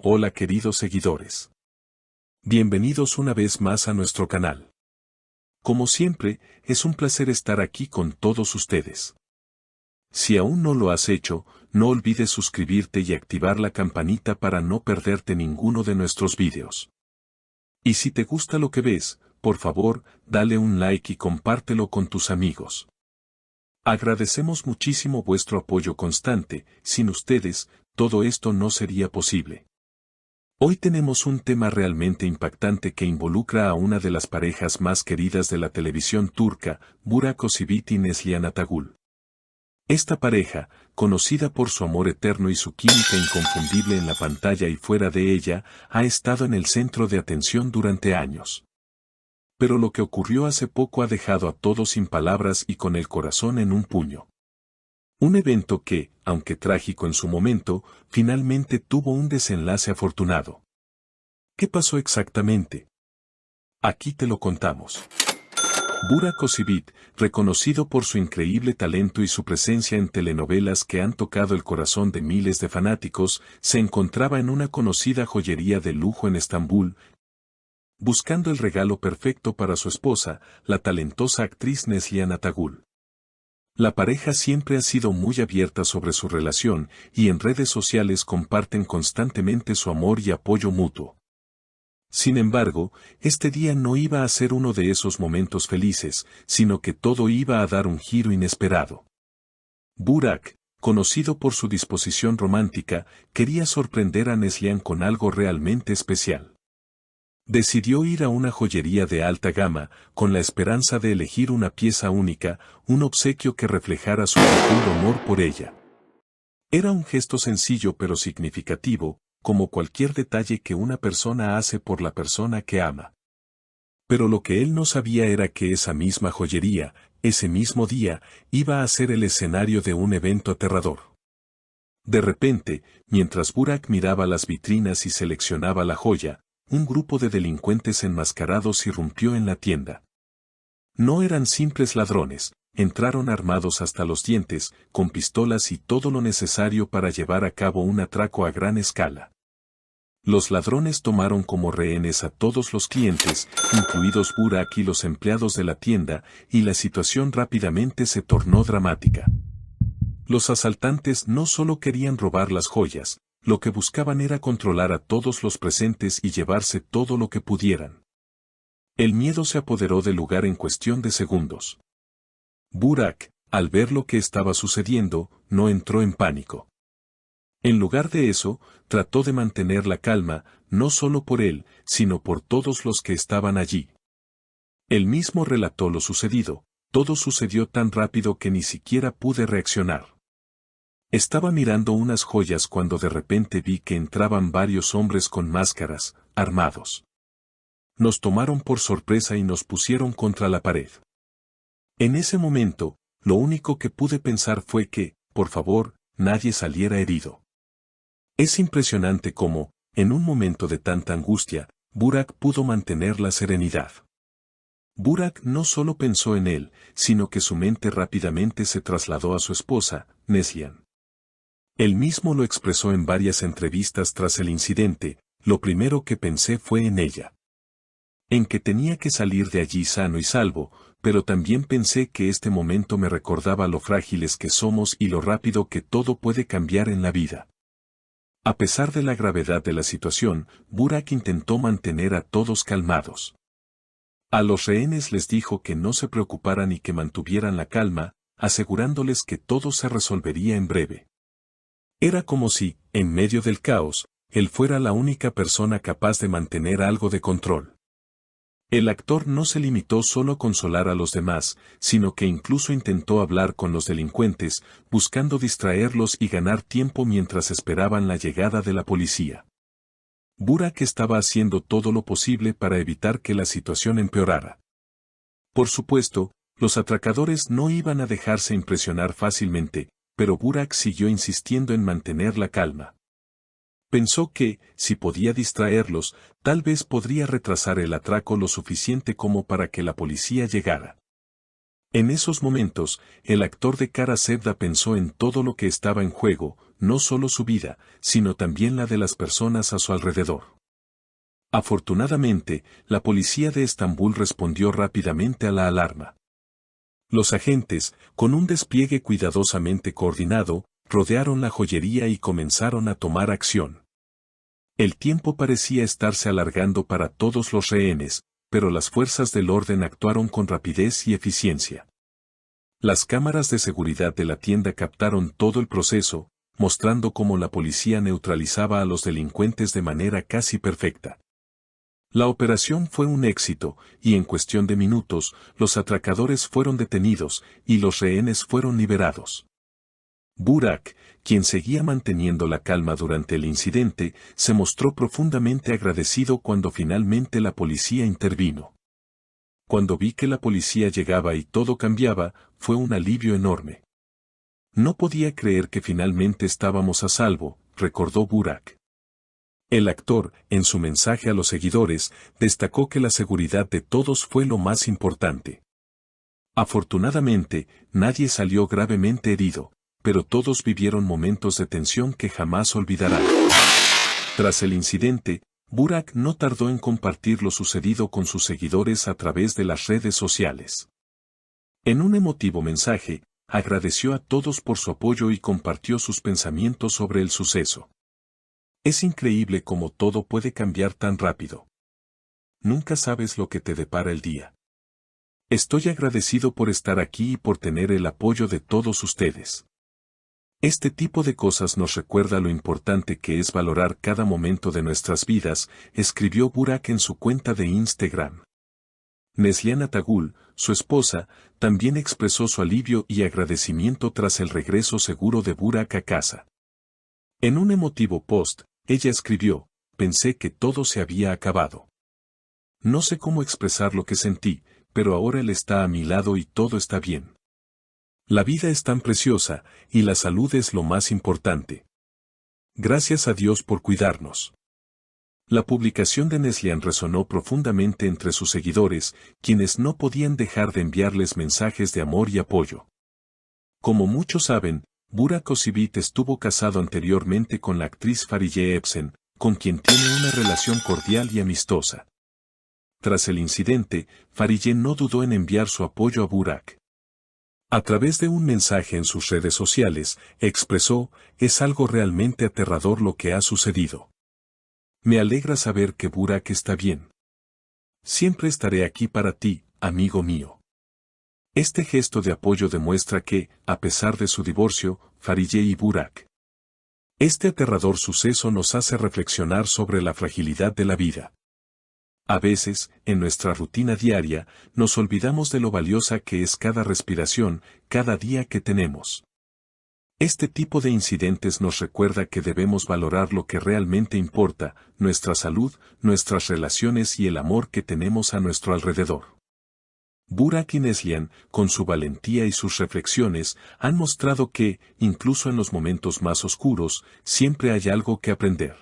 Hola queridos seguidores. Bienvenidos una vez más a nuestro canal. Como siempre, es un placer estar aquí con todos ustedes. Si aún no lo has hecho, no olvides suscribirte y activar la campanita para no perderte ninguno de nuestros vídeos. Y si te gusta lo que ves, por favor, dale un like y compártelo con tus amigos. Agradecemos muchísimo vuestro apoyo constante, sin ustedes, todo esto no sería posible. Hoy tenemos un tema realmente impactante que involucra a una de las parejas más queridas de la televisión turca, Burak Özçivit y Neslihan Atagül. Esta pareja, conocida por su amor eterno y su química inconfundible en la pantalla y fuera de ella, ha estado en el centro de atención durante años. Pero lo que ocurrió hace poco ha dejado a todos sin palabras y con el corazón en un puño. Un evento que, aunque trágico en su momento, finalmente tuvo un desenlace afortunado. ¿Qué pasó exactamente? Aquí te lo contamos. Burak Özçivit, reconocido por su increíble talento y su presencia en telenovelas que han tocado el corazón de miles de fanáticos, se encontraba en una conocida joyería de lujo en Estambul, buscando el regalo perfecto para su esposa, la talentosa actriz Neslihan Atagül. La pareja siempre ha sido muy abierta sobre su relación y en redes sociales comparten constantemente su amor y apoyo mutuo. Sin embargo, este día no iba a ser uno de esos momentos felices, sino que todo iba a dar un giro inesperado. Burak, conocido por su disposición romántica, quería sorprender a Neslihan con algo realmente especial. Decidió ir a una joyería de alta gama, con la esperanza de elegir una pieza única, un obsequio que reflejara su profundo amor por ella. Era un gesto sencillo pero significativo, como cualquier detalle que una persona hace por la persona que ama. Pero lo que él no sabía era que esa misma joyería, ese mismo día, iba a ser el escenario de un evento aterrador. De repente, mientras Burak miraba las vitrinas y seleccionaba la joya, un grupo de delincuentes enmascarados irrumpió en la tienda. No eran simples ladrones, entraron armados hasta los dientes, con pistolas y todo lo necesario para llevar a cabo un atraco a gran escala. Los ladrones tomaron como rehenes a todos los clientes, incluidos Burak y los empleados de la tienda, y la situación rápidamente se tornó dramática. Los asaltantes no solo querían robar las joyas, lo que buscaban era controlar a todos los presentes y llevarse todo lo que pudieran. El miedo se apoderó del lugar en cuestión de segundos. Burak, al ver lo que estaba sucediendo, no entró en pánico. En lugar de eso, trató de mantener la calma, no solo por él, sino por todos los que estaban allí. Él mismo relató lo sucedido, todo sucedió tan rápido que ni siquiera pude reaccionar. Estaba mirando unas joyas cuando de repente vi que entraban varios hombres con máscaras, armados. Nos tomaron por sorpresa y nos pusieron contra la pared. En ese momento, lo único que pude pensar fue que, por favor, nadie saliera herido. Es impresionante cómo, en un momento de tanta angustia, Burak pudo mantener la serenidad. Burak no solo pensó en él, sino que su mente rápidamente se trasladó a su esposa, Neslihan. Él mismo lo expresó en varias entrevistas tras el incidente, lo primero que pensé fue en ella. En que tenía que salir de allí sano y salvo, pero también pensé que este momento me recordaba lo frágiles que somos y lo rápido que todo puede cambiar en la vida. A pesar de la gravedad de la situación, Burak intentó mantener a todos calmados. A los rehenes les dijo que no se preocuparan y que mantuvieran la calma, asegurándoles que todo se resolvería en breve. Era como si, en medio del caos, él fuera la única persona capaz de mantener algo de control. El actor no se limitó solo a consolar a los demás, sino que incluso intentó hablar con los delincuentes, buscando distraerlos y ganar tiempo mientras esperaban la llegada de la policía. Burak estaba haciendo todo lo posible para evitar que la situación empeorara. Por supuesto, los atracadores no iban a dejarse impresionar fácilmente, pero Burak siguió insistiendo en mantener la calma. Pensó que, si podía distraerlos, tal vez podría retrasar el atraco lo suficiente como para que la policía llegara. En esos momentos, el actor de cara cerda pensó en todo lo que estaba en juego, no solo su vida, sino también la de las personas a su alrededor. Afortunadamente, la policía de Estambul respondió rápidamente a la alarma. Los agentes, con un despliegue cuidadosamente coordinado, rodearon la joyería y comenzaron a tomar acción. El tiempo parecía estarse alargando para todos los rehenes, pero las fuerzas del orden actuaron con rapidez y eficiencia. Las cámaras de seguridad de la tienda captaron todo el proceso, mostrando cómo la policía neutralizaba a los delincuentes de manera casi perfecta. La operación fue un éxito, y en cuestión de minutos, los atracadores fueron detenidos, y los rehenes fueron liberados. Burak, quien seguía manteniendo la calma durante el incidente, se mostró profundamente agradecido cuando finalmente la policía intervino. Cuando vi que la policía llegaba y todo cambiaba, fue un alivio enorme. No podía creer que finalmente estábamos a salvo, recordó Burak. El actor, en su mensaje a los seguidores, destacó que la seguridad de todos fue lo más importante. Afortunadamente, nadie salió gravemente herido, pero todos vivieron momentos de tensión que jamás olvidarán. Tras el incidente, Burak no tardó en compartir lo sucedido con sus seguidores a través de las redes sociales. En un emotivo mensaje, agradeció a todos por su apoyo y compartió sus pensamientos sobre el suceso. Es increíble cómo todo puede cambiar tan rápido. Nunca sabes lo que te depara el día. Estoy agradecido por estar aquí y por tener el apoyo de todos ustedes. Este tipo de cosas nos recuerda lo importante que es valorar cada momento de nuestras vidas, escribió Burak en su cuenta de Instagram. Neslihan Atagul, su esposa, también expresó su alivio y agradecimiento tras el regreso seguro de Burak a casa. En un emotivo post, ella escribió: pensé que todo se había acabado. No sé cómo expresar lo que sentí, pero ahora él está a mi lado y todo está bien. La vida es tan preciosa, y la salud es lo más importante. Gracias a Dios por cuidarnos. La publicación de Neslihan resonó profundamente entre sus seguidores, quienes no podían dejar de enviarles mensajes de amor y apoyo. Como muchos saben, Burak Özçivit estuvo casado anteriormente con la actriz Fariye Epsen, con quien tiene una relación cordial y amistosa. Tras el incidente, Fariye no dudó en enviar su apoyo a Burak. A través de un mensaje en sus redes sociales, expresó: es algo realmente aterrador lo que ha sucedido. Me alegra saber que Burak está bien. Siempre estaré aquí para ti, amigo mío. Este gesto de apoyo demuestra que, a pesar de su divorcio, Fariye y Burak. Este aterrador suceso nos hace reflexionar sobre la fragilidad de la vida. A veces, en nuestra rutina diaria, nos olvidamos de lo valiosa que es cada respiración, cada día que tenemos. Este tipo de incidentes nos recuerda que debemos valorar lo que realmente importa, nuestra salud, nuestras relaciones y el amor que tenemos a nuestro alrededor. Burak y Neslihan, con su valentía y sus reflexiones, han mostrado que, incluso en los momentos más oscuros, siempre hay algo que aprender.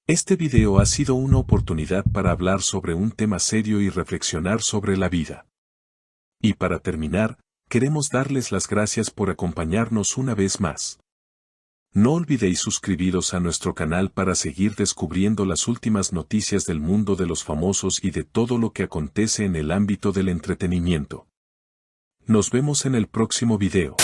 Este video ha sido una oportunidad para hablar sobre un tema serio y reflexionar sobre la vida. Y para terminar, queremos darles las gracias por acompañarnos una vez más. No olvidéis suscribiros a nuestro canal para seguir descubriendo las últimas noticias del mundo de los famosos y de todo lo que acontece en el ámbito del entretenimiento. Nos vemos en el próximo video.